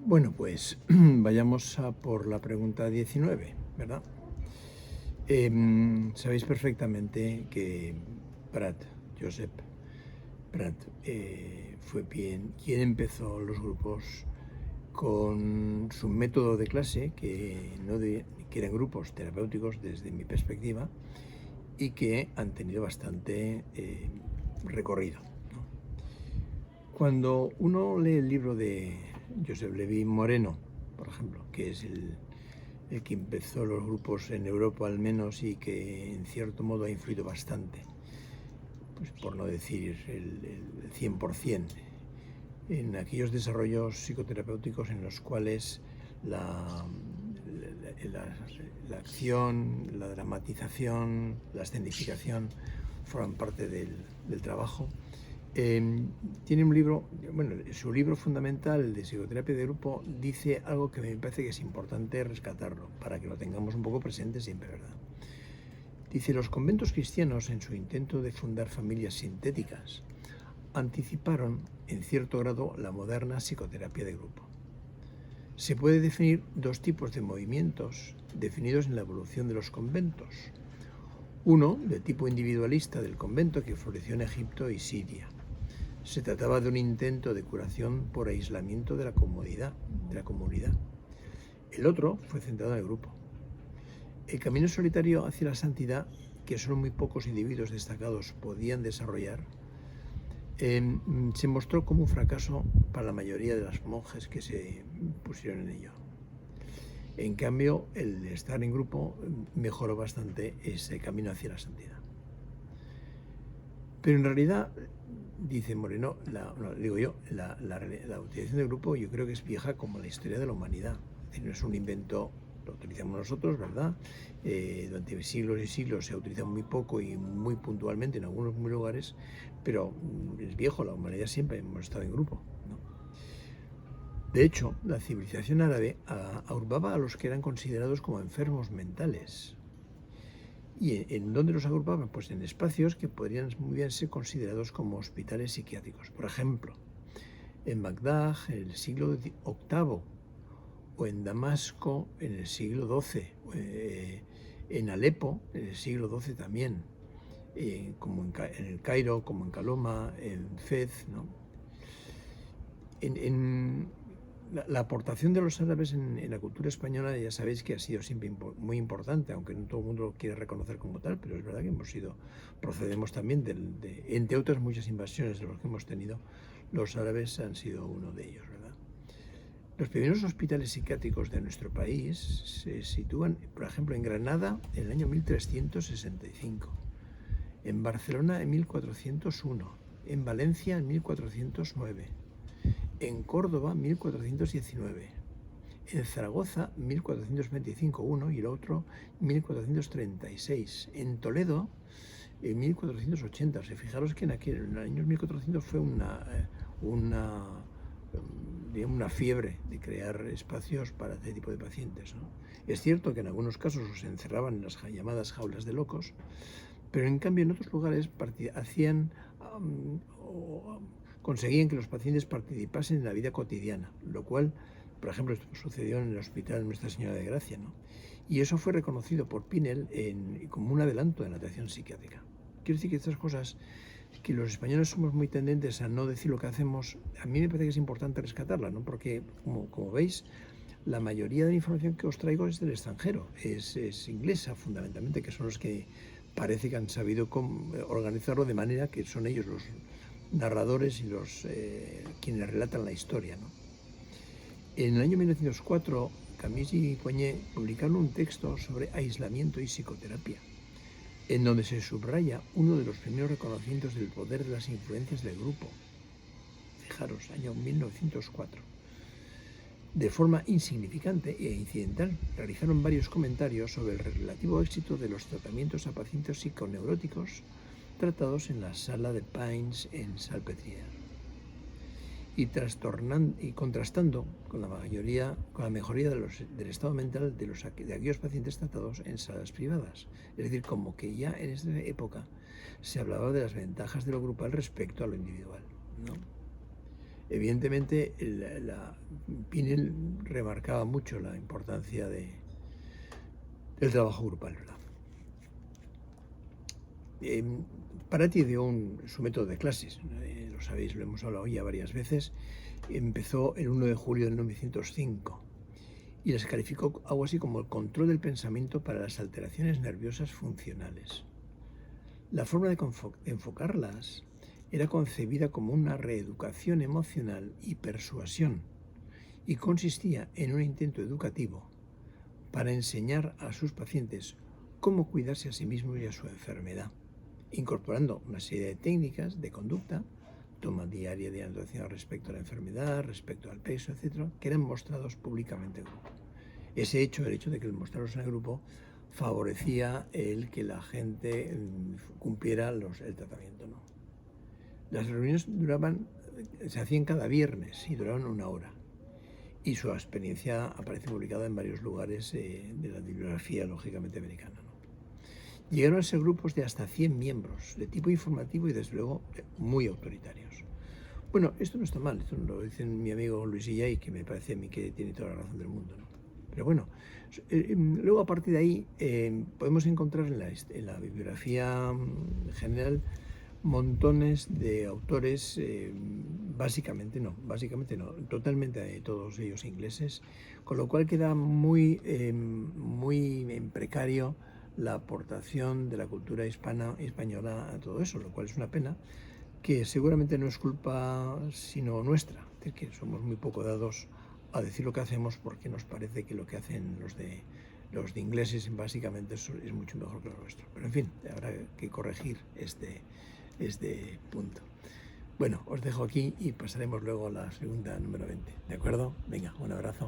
Bueno, pues vayamos a por la pregunta 19, ¿verdad? Sabéis perfectamente que Prat, Josep Prat, fue quien empezó los grupos con su método de clase, que eran grupos terapéuticos desde mi perspectiva y que han tenido bastante recorrido, ¿no? Cuando uno lee el libro de Josep Levi Moreno, por ejemplo, que es el que empezó los grupos en Europa al menos y que en cierto modo ha influido bastante, pues por no decir el 100%, en aquellos desarrollos psicoterapéuticos en los cuales la acción, la dramatización, la escenificación forman parte del trabajo. Tiene un libro, bueno, su libro fundamental de psicoterapia de grupo dice algo que me parece que es importante rescatarlo, para que lo tengamos un poco presente siempre, ¿verdad? Dice, los conventos cristianos, en su intento de fundar familias sintéticas, anticiparon en cierto grado la moderna psicoterapia de grupo. Se puede definir dos tipos de movimientos definidos en la evolución de los conventos. Uno, de tipo individualista del convento que floreció en Egipto y Siria. Se trataba de un intento de curación por aislamiento de la comunidad. El otro fue centrado en el grupo. El camino solitario hacia la santidad, que solo muy pocos individuos destacados podían desarrollar, se mostró como un fracaso para la mayoría de los monjes que se pusieron en ello. En cambio, el estar en grupo mejoró bastante ese camino hacia la santidad. Pero en realidad, dice Moreno, la utilización del grupo yo creo que es vieja como la historia de la humanidad. Es decir, no es un invento, lo utilizamos nosotros, ¿verdad? Durante siglos y siglos se ha utilizado muy poco y muy puntualmente en algunos lugares, pero es viejo, la humanidad siempre hemos estado en grupo, ¿no? De hecho, la civilización árabe agrupaba a los que eran considerados como enfermos mentales. ¿Y en dónde los agrupaban? Pues en espacios que podrían muy bien ser considerados como hospitales psiquiátricos. Por ejemplo, en Bagdad en el siglo VIII, o en Damasco en el siglo XII, en Alepo en el siglo XII también, como en el Cairo, como en Caloma, en Fez, ¿no? La aportación de los árabes en la cultura española ya sabéis que ha sido siempre muy importante, aunque no todo el mundo lo quiere reconocer como tal, pero es verdad que procedemos también entre otras muchas invasiones de los que hemos tenido, los árabes han sido uno de ellos, ¿verdad? Los primeros hospitales psiquiátricos de nuestro país se sitúan, por ejemplo, en Granada en el año 1365, en Barcelona en 1401, en Valencia en 1409, en Córdoba 1419, en Zaragoza 1425 uno y el otro 1436, en Toledo en 1480. O sea, fijaros que en el año 1400 fue una fiebre de crear espacios para este tipo de pacientes, ¿no? Es cierto que en algunos casos los encerraban en las llamadas jaulas de locos, pero en cambio en otros lugares conseguían que los pacientes participasen en la vida cotidiana, lo cual, por ejemplo, esto sucedió en el Hospital Nuestra Señora de Gracia, ¿no? Y eso fue reconocido por Pinel como un adelanto de la atención psiquiátrica. Quiero decir que estas cosas, que los españoles somos muy tendentes a no decir lo que hacemos, a mí me parece que es importante rescatarla, ¿no? Porque, como veis, la mayoría de la información que os traigo es del extranjero, es inglesa fundamentalmente, que son los que parece que han sabido organizarlo de manera que son ellos los narradores y quienes relatan la historia, ¿no? En el año 1904, Camus y Poinet publicaron un texto sobre aislamiento y psicoterapia, en donde se subraya uno de los primeros reconocimientos del poder de las influencias del grupo. Fijaros, año 1904. De forma insignificante e incidental, realizaron varios comentarios sobre el relativo éxito de los tratamientos a pacientes psiconeuróticos tratados en la sala de Pines en Salpêtrière, y contrastando con la mejoría del estado mental de aquellos pacientes tratados en salas privadas. Es decir, como que ya en esta época se hablaba de las ventajas de lo grupal respecto a lo individual, ¿no? Evidentemente, Pinel remarcaba mucho la importancia del trabajo grupal, ¿verdad? Parati dio su método de clases, lo sabéis, lo hemos hablado ya varias veces. Empezó el 1 de julio de 1905 y las calificó algo así como el control del pensamiento para las alteraciones nerviosas funcionales. La forma de enfocarlas era concebida como una reeducación emocional y persuasión y consistía en un intento educativo para enseñar a sus pacientes cómo cuidarse a sí mismos y a su enfermedad, incorporando una serie de técnicas de conducta, toma diaria de anotación respecto a la enfermedad, respecto al peso, etc., que eran mostrados públicamente en grupo. El hecho de que mostrarlos en el grupo, favorecía el que la gente cumpliera el tratamiento, ¿no? Las reuniones se hacían cada viernes y duraban 1 hora. Y su experiencia aparece publicada en varios lugares de la bibliografía, lógicamente, americana, ¿no? Llegaron a ser grupos de hasta 100 miembros, de tipo informativo y, desde luego, muy autoritarios. Bueno, esto no está mal, esto lo dice mi amigo Luis Illay, que me parece a mí que tiene toda la razón del mundo, ¿no? Pero bueno, luego a partir de ahí podemos encontrar en la bibliografía general montones de autores, básicamente no, totalmente todos ellos ingleses, con lo cual queda muy en precario la aportación de la cultura española a todo eso, lo cual es una pena, que seguramente no es culpa sino nuestra, es decir, que somos muy poco dados a decir lo que hacemos porque nos parece que lo que hacen los de ingleses básicamente es mucho mejor que lo nuestro. Pero en fin, habrá que corregir este punto. Bueno, os dejo aquí y pasaremos luego a la segunda número 20, ¿de acuerdo? Venga, un abrazo.